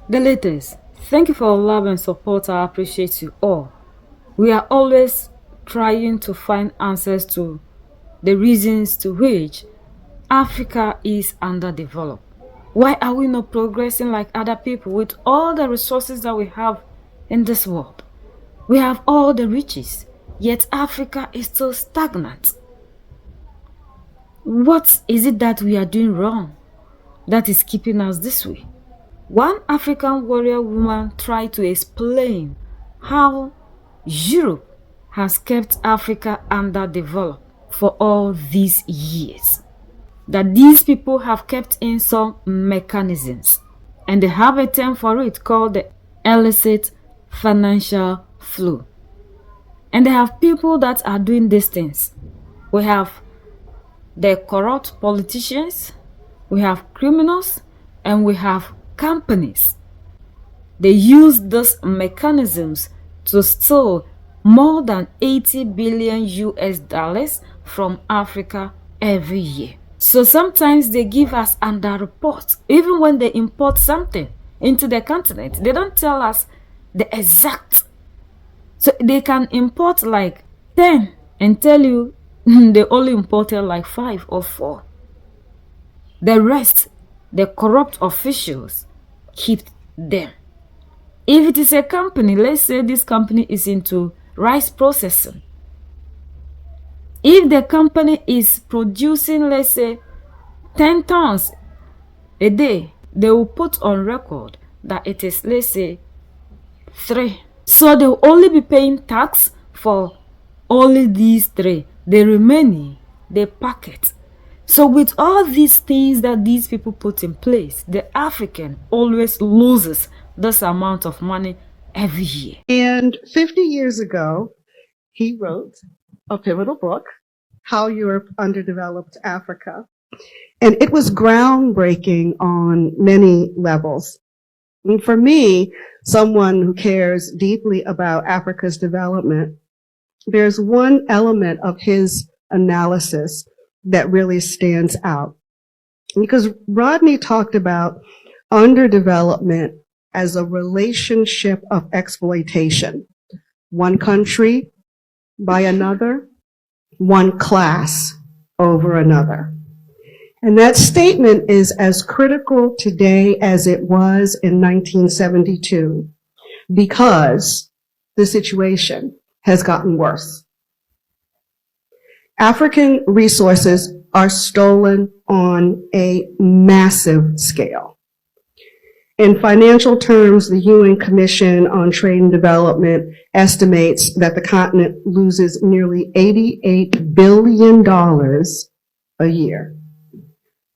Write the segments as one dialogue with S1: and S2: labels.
S1: The latest. Thank you for your love and support. I appreciate you all. We are always trying to find answers to the reasons to which Africa is underdeveloped. Why are we not progressing like other people with all the resources that we have in this world? We have all the riches, yet Africa is still stagnant. What is it that we are doing wrong that is keeping us this way? One African warrior woman tried to explain how Europe has kept Africa underdeveloped for all these years. That these people have kept in some mechanisms, and they have a term for it called the illicit financial flow. And they have people that are doing these things. We have the corrupt politicians, we have criminals, and we have companies. They use these mechanisms to steal more than 80 billion US dollars from Africa every year. So sometimes they give us underreports. Even when they import something into the continent, they don't tell us the exact. So they can import like 10 and tell you they only imported like 5 or 4. The rest, the corrupt officials keep them. If it is a company, let's say this company is into rice processing. If the company is producing, let's say, 10 tons a day, they will put on record that it is, let's say, 3. So they will only be paying tax for only these 3. The remaining, they pack it. So with all these things that these people put in place, the African always loses this amount of money every year.
S2: And 50 years ago, he wrote a pivotal book, How Europe Underdeveloped Africa. And it was groundbreaking on many levels. And for me, someone who cares deeply about Africa's development, there's one element of his analysis that really stands out. Because Rodney talked about underdevelopment as a relationship of exploitation. One country by another, one class over another. And that statement is as critical today as it was in 1972 because the situation has gotten worse. African resources are stolen on a massive scale. In financial terms, the UN Commission on Trade and Development estimates that the continent loses nearly $88 billion a year.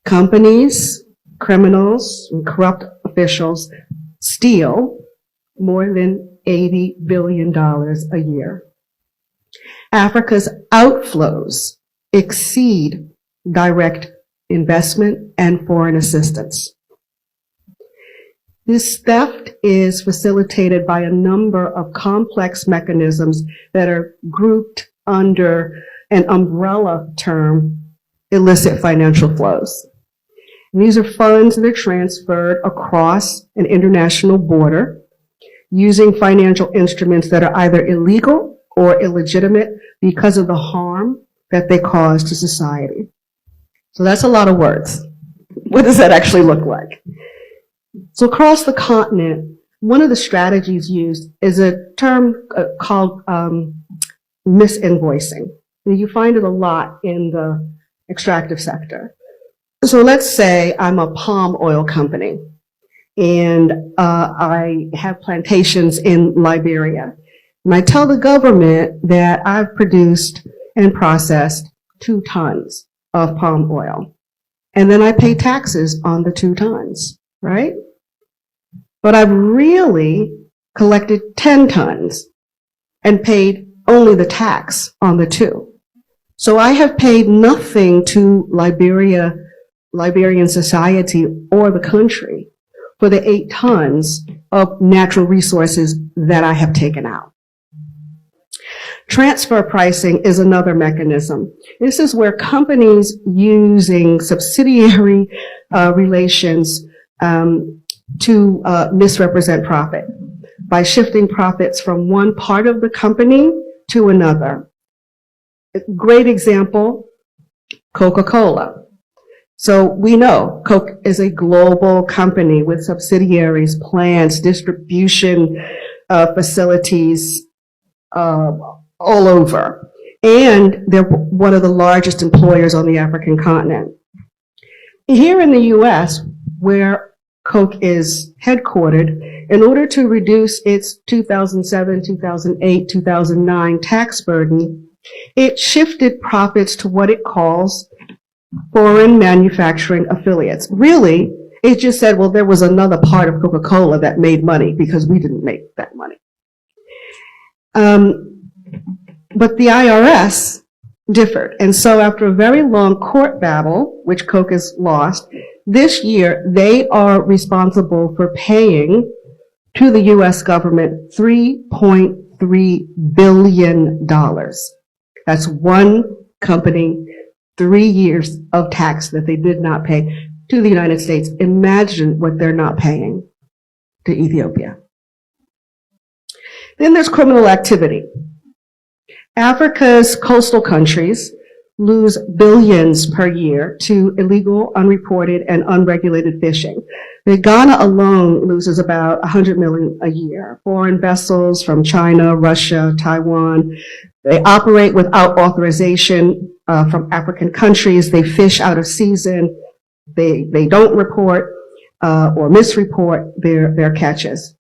S2: Companies, criminals, and corrupt officials steal more than $80 billion a year. Africa's outflows exceed direct investment and foreign assistance. This theft is facilitated by a number of complex mechanisms that are grouped under an umbrella term, illicit financial flows. And these are funds that are transferred across an international border using financial instruments that are either illegal or illegitimate because of the harm that they cause to society. So that's a lot of words. What does that actually look like? So across the continent, one of the strategies used is a term called misinvoicing. And you find it a lot in the extractive sector. So let's say I'm a palm oil company and I have plantations in Liberia. And I tell the government that I've produced and processed 2 tons of palm oil. And then I pay taxes on the 2 tons, right? But I've really collected 10 tons and paid only the tax on the 2. So I have paid nothing to Liberian society or the country for the 8 tons of natural resources that I have taken out. Transfer pricing is another mechanism. This is where companies using subsidiary relations to misrepresent profit by shifting profits from one part of the company to another. A great example, Coca-Cola. So we know Coke is a global company with subsidiaries, plants, distribution facilities all over. And they're one of the largest employers on the African continent. Here in the US, where Coke is headquartered, in order to reduce its 2007, 2008, 2009 tax burden, it shifted profits to what it calls foreign manufacturing affiliates. Really, it just said, well, there was another part of Coca-Cola that made money because we didn't make that money. But the IRS differed. And so after a very long court battle, which Coke has lost, this year they are responsible for paying to the US government $3.3 billion. That's one company, 3 years of tax that they did not pay to the United States. Imagine what they're not paying to Ethiopia. Then there's criminal activity. Africa's coastal countries lose billions per year to illegal, unreported, and unregulated fishing. Ghana alone loses about 100 million a year. Foreign vessels from China, Russia, Taiwan, they operate without authorization from African countries. They fish out of season. They don't report or misreport their catches.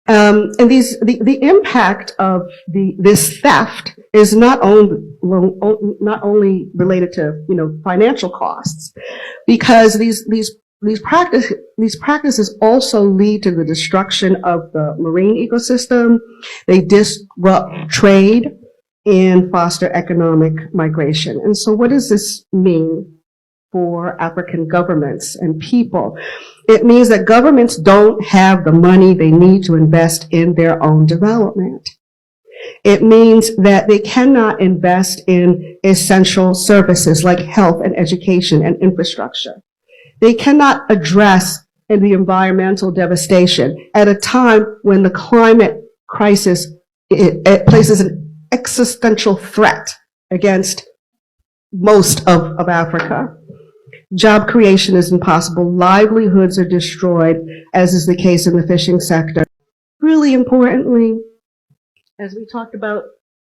S2: And the impact of this theft is not only related to financial costs, because these practices also lead to the destruction of the marine ecosystem. They disrupt trade and foster economic migration. And so, what does this mean for African governments and people? It means that governments don't have the money they need to invest in their own development. It means that they cannot invest in essential services like health and education and infrastructure. They cannot address the environmental devastation at a time when the climate crisis it places an existential threat against most of Africa. Job creation is impossible. Livelihoods are destroyed, as is the case in the fishing sector. Really importantly, as we talked about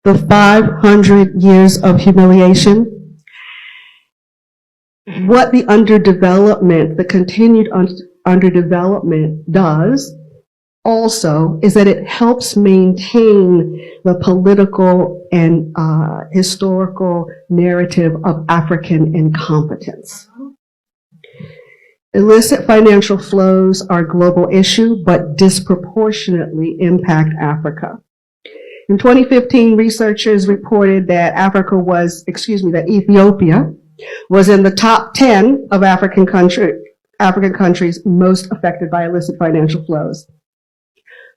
S2: the 500 years of humiliation, what the underdevelopment, the continued underdevelopment does also is that it helps maintain the political and historical narrative of African incompetence. Illicit financial flows are a global issue, but disproportionately impact Africa. In 2015, researchers reported that Ethiopia was in the top 10 of African countries most affected by illicit financial flows.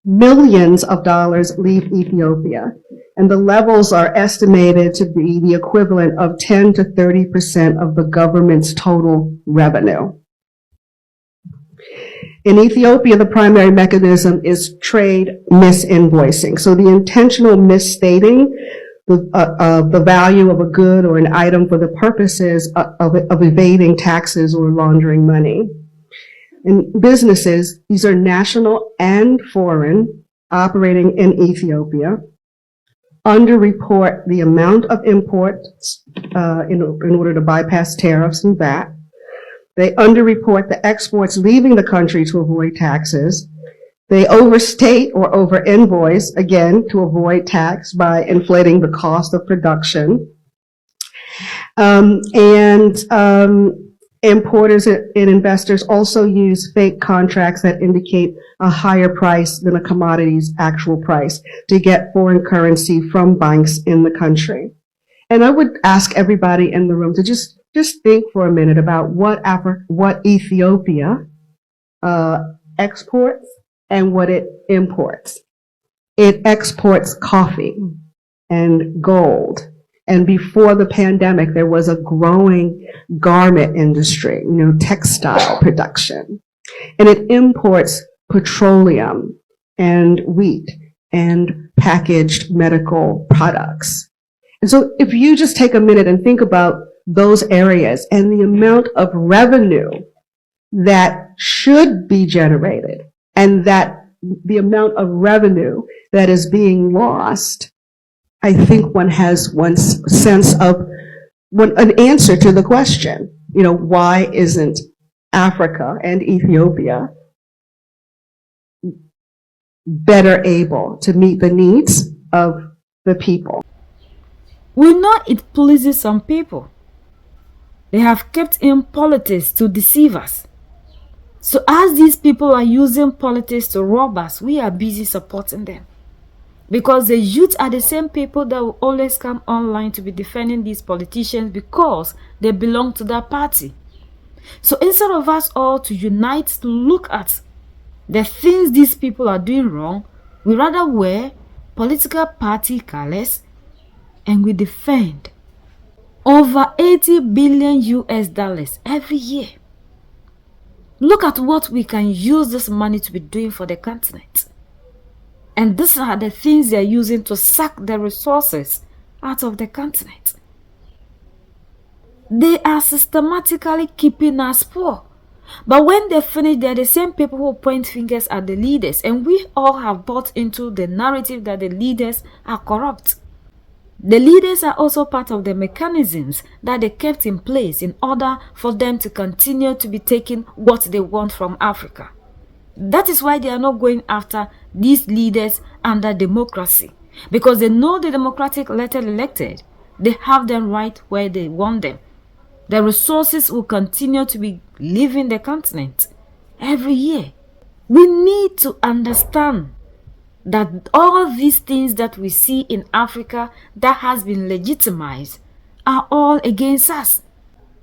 S2: Millions of dollars leave Ethiopia, and the levels are estimated to be the equivalent of 10 to 30% of the government's total revenue. In Ethiopia, the primary mechanism is trade misinvoicing. So the intentional misstating the value of a good or an item for the purposes of evading taxes or laundering money. In businesses, these are national and foreign, operating in Ethiopia, underreport the amount of imports in order to bypass tariffs and VAT. They underreport the exports leaving the country to avoid taxes. They overstate or over-invoice, again, to avoid tax by inflating the cost of production. Importers and investors also use fake contracts that indicate a higher price than a commodity's actual price to get foreign currency from banks in the country. And I would ask everybody in the room to just think for a minute about what Ethiopia exports and what it imports. It exports coffee and gold. And before the pandemic, there was a growing garment industry, textile production. and it imports petroleum and wheat and packaged medical products. And so if you just take a minute and think about those areas and the amount of revenue that should be generated and that the amount of revenue that is being lost, I think one has one sense of an answer to the question, why isn't Africa and Ethiopia better able to meet the needs of the people?
S1: We know it pleases some people. They have kept in politics to deceive us. So as these people are using politics to rob us, we are busy supporting them. Because the youth are the same people that will always come online to be defending these politicians because they belong to that party. So instead of us all to unite to look at the things these people are doing wrong, we rather wear political party colors and we defend over 80 billion US dollars every year. Look at what we can use this money to be doing for the continent. And these are the things they are using to suck the resources out of the continent. They are systematically keeping us poor. But when they finish, they are the same people who point fingers at the leaders. And we all have bought into the narrative that the leaders are corrupt. The leaders are also part of the mechanisms that they kept in place in order for them to continue to be taking what they want from Africa. That is why they are not going after these leaders under democracy. Because they know the democratic elected, they have them right where they want them. The resources will continue to be leaving the continent every year. We need to understand that all these things that we see in Africa that has been legitimized are all against us.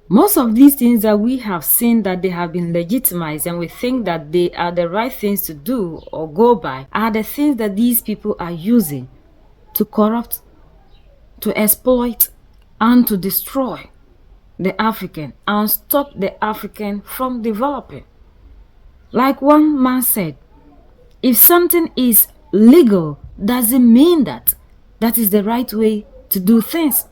S1: Most of these things that we have seen that they have been legitimized and we think that they are the right things to do or go by are the things that these people are using to corrupt, to exploit, and to destroy the African and stop the African from developing. Like one man said, if something is legal, doesn't mean that is the right way to do things.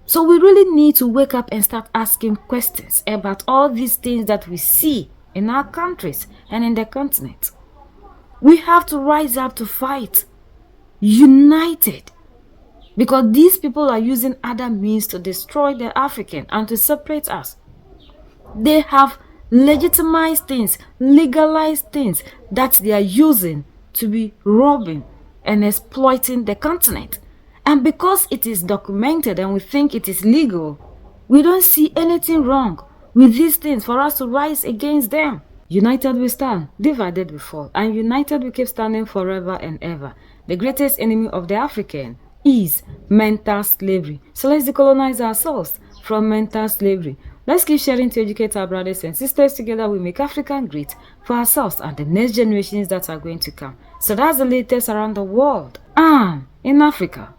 S1: So we really need to wake up and start asking questions about all these things that we see in our countries and in the continent. We have to rise up to fight, united, because these people are using other means to destroy the African and to separate us. They have legitimized things, legalized things that they are using to be robbing and exploiting the continent. And because it is documented and we think it is legal, we don't see anything wrong with these things for us to rise against them. United we stand, divided we fall, and united we keep standing forever and ever. The greatest enemy of the African is mental slavery. So let's decolonize ourselves from mental slavery. Let's keep sharing to educate our brothers and sisters. Together we make Africa great for ourselves and the next generations that are going to come. So that's the latest around the world and in Africa.